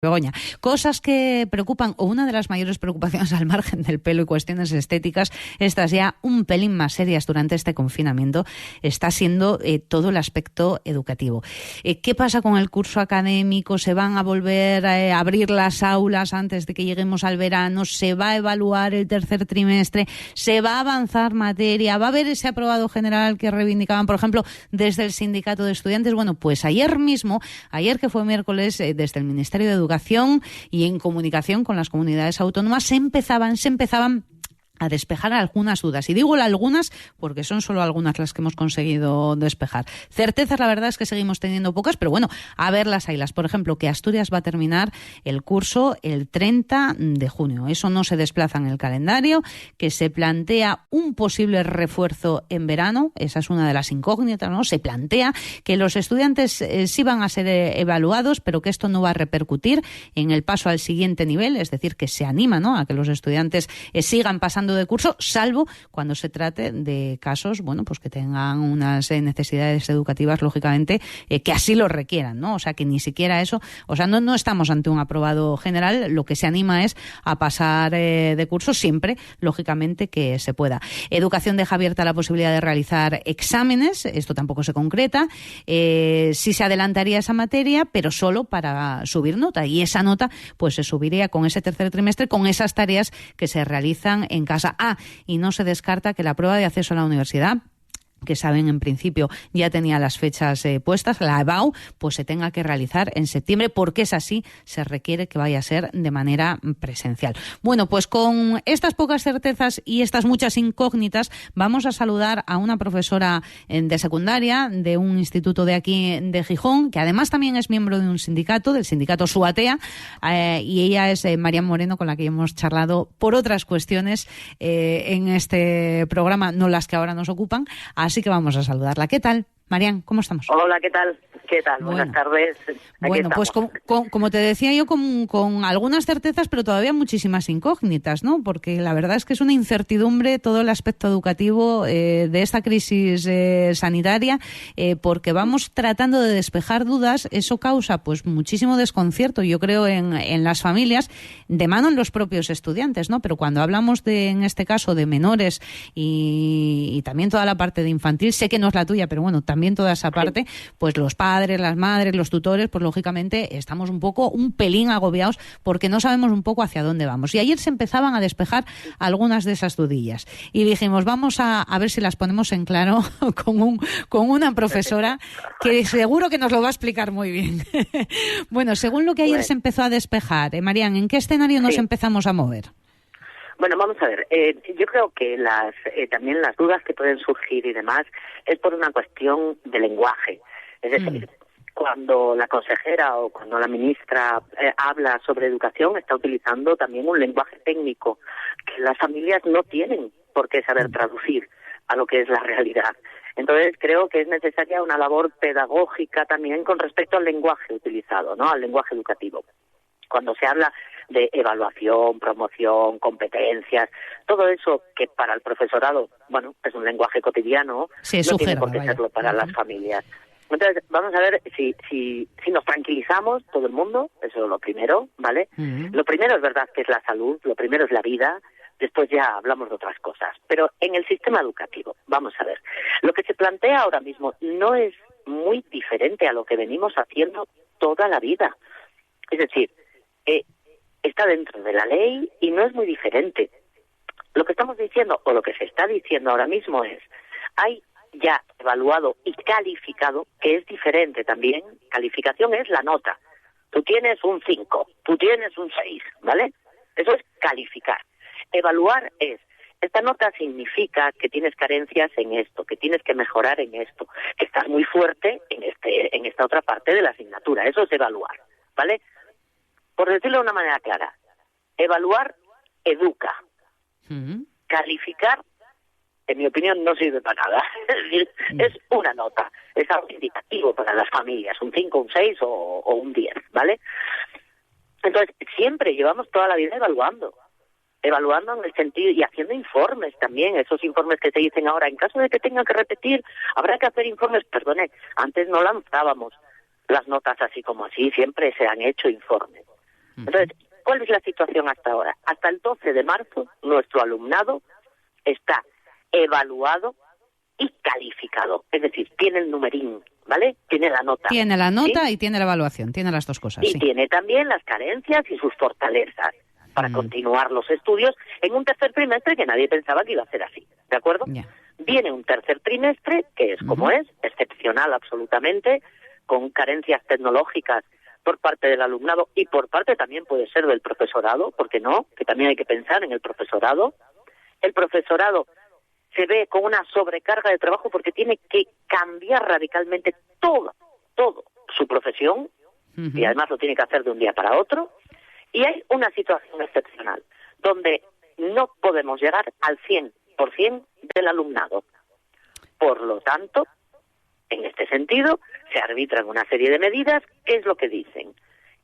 Begoña, cosas que preocupan, o una de las mayores preocupaciones al margen del pelo y cuestiones estéticas, estas ya un pelín más serias durante este confinamiento, está siendo todo el aspecto educativo. ¿Qué pasa con el curso académico? ¿Se van a volver a abrir las aulas antes de que lleguemos al verano? ¿Se va a evaluar el tercer trimestre? ¿Se va a avanzar materia? ¿Va a haber ese aprobado general que reivindicaban, por ejemplo, desde el sindicato de estudiantes? Bueno, pues ayer que fue miércoles, desde el Ministerio de Educación y en comunicación con las comunidades autónomas se empezaban a despejar algunas dudas. Y digo algunas porque son solo algunas las que hemos conseguido despejar. Certezas, la verdad es que seguimos teniendo pocas, pero bueno, a ver las haylas. Por ejemplo, que Asturias va a terminar el curso el 30 de junio. Eso no se desplaza en el calendario, que se plantea un posible refuerzo en verano. Esa es una de las incógnitas, ¿no? Se plantea que los estudiantes sí van a ser evaluados, pero que esto no va a repercutir en el paso al siguiente nivel, es decir, que se anima, ¿no?, a que los estudiantes sigan pasando de curso, salvo cuando se trate de casos, bueno, pues que tengan unas necesidades educativas, lógicamente, que así lo requieran, ¿no? O sea, que ni siquiera eso, o sea, no estamos ante un aprobado general, lo que se anima es a pasar de curso siempre, lógicamente, que se pueda. Educación deja abierta la posibilidad de realizar exámenes, esto tampoco se concreta, sí se adelantaría esa materia, pero solo para subir nota, y esa nota pues se subiría con ese tercer trimestre, con esas tareas que se realizan en casa. Y no se descarta que la prueba de acceso a la universidad, que saben en principio ya tenía las fechas puestas, la EBAU, pues se tenga que realizar en septiembre, porque es así, se requiere que vaya a ser de manera presencial. Bueno, pues con estas pocas certezas y estas muchas incógnitas, vamos a saludar a una profesora de secundaria de un instituto de aquí de Gijón, que además también es miembro de un sindicato, del sindicato SUATEA, y ella es Marian Moreno, con la que hemos charlado por otras cuestiones en este programa, no las que ahora nos ocupan. Así que vamos a saludarla. ¿Qué tal, Marian? ¿Cómo estamos? Hola, ¿qué tal? ¿Qué tal? Bueno, buenas tardes. Bueno, pues como te decía yo, con algunas certezas, pero todavía muchísimas incógnitas, ¿no? Porque la verdad es que es una incertidumbre todo el aspecto educativo de esta crisis sanitaria, porque vamos tratando de despejar dudas. Eso causa pues muchísimo desconcierto, yo creo, en las familias, de mano en los propios estudiantes, ¿no? Pero cuando hablamos en este caso, de menores y también toda la parte de infantil, sé que no es la tuya, pero bueno, también toda esa parte, pues los padres, las madres, los tutores, pues lógicamente estamos un pelín agobiados porque no sabemos un poco hacia dónde vamos. Y ayer se empezaban a despejar algunas de esas dudillas. Y dijimos, vamos a ver si las ponemos en claro con una profesora que seguro que nos lo va a explicar muy bien. Bueno, según lo que ayer se empezó a despejar, Marian, ¿en qué escenario nos empezamos a mover? Bueno, vamos a ver. Yo creo que también las dudas que pueden surgir y demás es por una cuestión de lenguaje. Es decir, cuando la consejera o cuando la ministra habla sobre educación, está utilizando también un lenguaje técnico que las familias no tienen por qué saber traducir a lo que es la realidad. Entonces creo que es necesaria una labor pedagógica también con respecto al lenguaje utilizado, ¿no? Al lenguaje educativo. Cuando se habla de evaluación, promoción, competencias, todo eso que para el profesorado, bueno, es un lenguaje cotidiano, no tiene por qué serlo para las familias. Entonces, vamos a ver si nos tranquilizamos todo el mundo, eso es lo primero, ¿vale? Lo primero es verdad que es la salud, lo primero es la vida, después ya hablamos de otras cosas. Pero en el sistema educativo, vamos a ver, lo que se plantea ahora mismo no es muy diferente a lo que venimos haciendo toda la vida. Es decir, está dentro de la ley y no es muy diferente. Lo que estamos diciendo, o lo que se está diciendo ahora mismo es, hay ya evaluado y calificado, que es diferente también. Calificación es la nota. Tú tienes un 5, tú tienes un 6, ¿vale? Eso es calificar. Evaluar es, esta nota significa que tienes carencias en esto, que tienes que mejorar en esto, que estás muy fuerte en esta otra parte de la asignatura. Eso es evaluar, ¿vale? Por decirlo de una manera clara, evaluar educa. Calificar, en mi opinión, no sirve para nada. Es decir, es una nota, es algo indicativo para las familias, un 5, un 6 o un 10, ¿vale? Entonces, siempre llevamos toda la vida evaluando en el sentido y haciendo informes también, esos informes que se dicen ahora, en caso de que tengan que repetir, habrá que hacer informes. Perdone, antes no lanzábamos las notas así como así, siempre se han hecho informes. Entonces, ¿cuál es la situación hasta ahora? Hasta el 12 de marzo, nuestro alumnado está evaluado y calificado. Es decir, tiene el numerín, ¿vale? Tiene la nota. Tiene la nota, ¿sí? Y tiene la evaluación, tiene las dos cosas. Y sí. tiene también las carencias y sus fortalezas para continuar los estudios en un tercer trimestre que nadie pensaba que iba a ser así, ¿de acuerdo? Ya. Viene un tercer trimestre que es como es, excepcional absolutamente, con carencias tecnológicas por parte del alumnado y por parte también puede ser del profesorado, ¿por qué no? Que también hay que pensar en el profesorado. El profesorado se ve con una sobrecarga de trabajo porque tiene que cambiar radicalmente todo su profesión y además lo tiene que hacer de un día para otro. Y hay una situación excepcional donde no podemos llegar al 100% del alumnado. Por lo tanto, en este sentido, se arbitran una serie de medidas. ¿Qué es lo que dicen?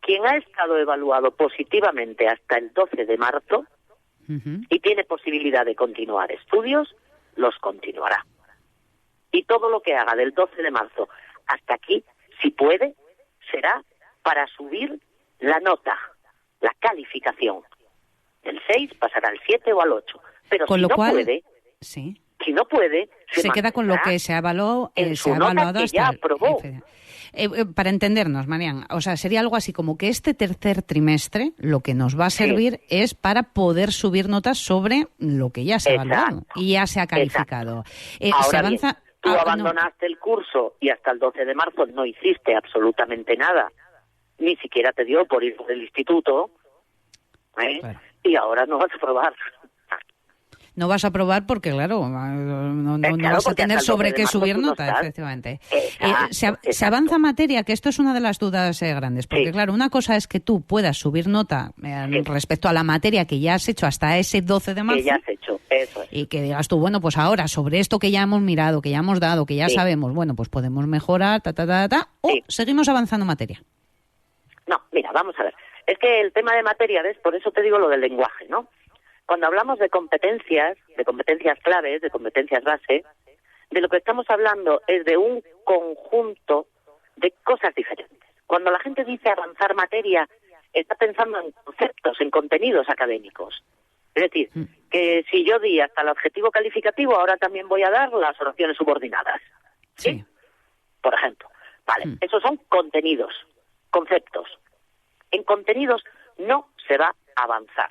Quien ha estado evaluado positivamente hasta el 12 de marzo y tiene posibilidad de continuar estudios, los continuará. Y todo lo que haga del 12 de marzo hasta aquí, si puede, será para subir la nota, la calificación. Del 6 pasará al 7 o al 8. Pero con si lo no cual, puede, sí. si no puede, se queda con lo que se ha evaluado, en se ha su nota evaluado que hasta ya aprobó. Para entendernos, Marian, o sea, sería algo así como que este tercer trimestre lo que nos va a servir es para poder subir notas sobre lo que ya se ha evaluado y ya se ha calificado. Ahora se avanza. Bien, tú abandonaste el curso y hasta el 12 de marzo no hiciste absolutamente nada. Ni siquiera te dio por ir del instituto, Claro. Y ahora no vas a probar. No vas a probar porque, claro, no vas a tener sobre qué subir nota, efectivamente. Se avanza materia, que esto es una de las dudas grandes, porque, claro, una cosa es que tú puedas subir nota respecto a la materia que ya has hecho hasta ese 12 de marzo. Que ya has hecho, eso es. Y que digas tú, bueno, pues ahora, sobre esto que ya hemos mirado, que ya hemos dado, que ya sabemos, bueno, pues podemos mejorar, o seguimos avanzando materia. No, mira, vamos a ver. Es que el tema de materia, ¿ves? Por eso te digo lo del lenguaje, ¿no? Cuando hablamos de competencias claves, de competencias base, de lo que estamos hablando es de un conjunto de cosas diferentes. Cuando la gente dice avanzar materia, está pensando en conceptos, en contenidos académicos. Es decir, que si yo di hasta el adjetivo calificativo, ahora también voy a dar las oraciones subordinadas. ¿Sí? Por ejemplo. Vale, esos son contenidos, conceptos. En contenidos no se va a avanzar.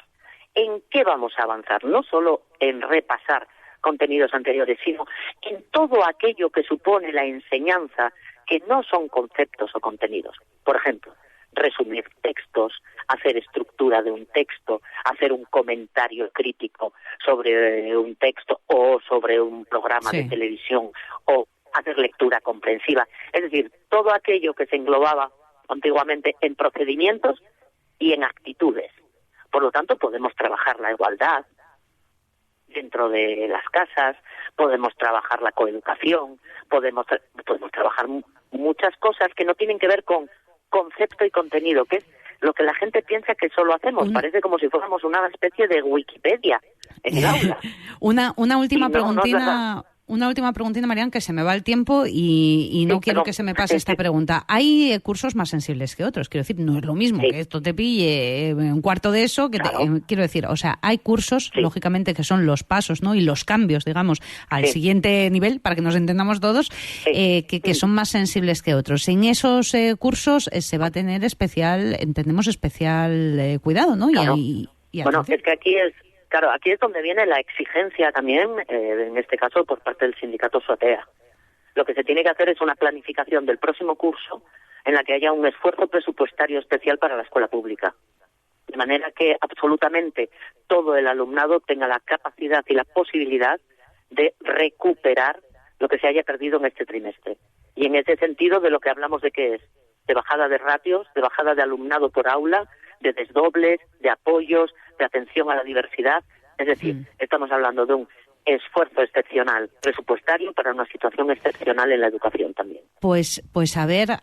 ¿En qué vamos a avanzar? No solo en repasar contenidos anteriores, sino en todo aquello que supone la enseñanza, que no son conceptos o contenidos. Por ejemplo, resumir textos, hacer estructura de un texto, hacer un comentario crítico sobre un texto o sobre un programa de televisión o hacer lectura comprensiva. Es decir, todo aquello que se englobaba antiguamente en procedimientos y en actitudes. Por lo tanto, podemos trabajar la igualdad dentro de las casas, podemos trabajar la coeducación, podemos trabajar muchas cosas que no tienen que ver con concepto y contenido, que es lo que la gente piensa que solo hacemos. Parece como si fuéramos una especie de Wikipedia en el aula. Una última preguntina. Una última preguntita, Marian, que se me va el tiempo y no quiero que se me pase esta pregunta. ¿Hay cursos más sensibles que otros? Quiero decir, no es lo mismo que esto te pille un cuarto de eso. Quiero decir, o sea, hay cursos, lógicamente, que son los pasos, ¿no? Y los cambios, digamos, al siguiente nivel, para que nos entendamos todos, que son más sensibles que otros. En esos cursos se va a tener especial cuidado, ¿no? Claro. Y bueno, es que aquí es donde viene la exigencia también, en este caso, por parte del sindicato SOATEA. Lo que se tiene que hacer es una planificación del próximo curso en la que haya un esfuerzo presupuestario especial para la escuela pública. De manera que absolutamente todo el alumnado tenga la capacidad y la posibilidad de recuperar lo que se haya perdido en este trimestre. Y en ese sentido, de lo que hablamos de qué es, de bajada de ratios, de bajada de alumnado por aula, de desdobles, de apoyos, de atención a la diversidad. Es decir, estamos hablando de un esfuerzo excepcional presupuestario para una situación excepcional en la educación también. Pues a ver,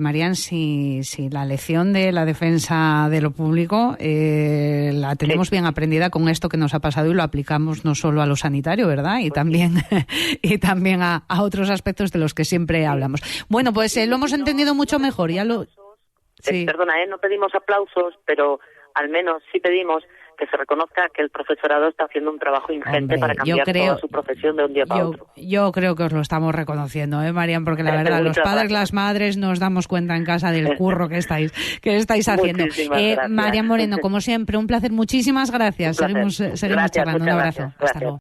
Marian, si la lección de la defensa de lo público la tenemos bien aprendida con esto que nos ha pasado y lo aplicamos no solo a lo sanitario, ¿verdad? Y también a otros aspectos de los que siempre hablamos. Bueno, pues lo hemos entendido mucho mejor. Sí. Perdona, no pedimos aplausos, pero al menos sí pedimos que se reconozca que el profesorado está haciendo un trabajo ingente para cambiar toda su profesión de un día para otro. Yo creo que os lo estamos reconociendo, Marian, porque la verdad, los padres, las madres, nos damos cuenta en casa del curro que estáis haciendo. Marian Moreno, como siempre, un placer. Muchísimas gracias. Seguimos charlando. Un abrazo. Hasta luego.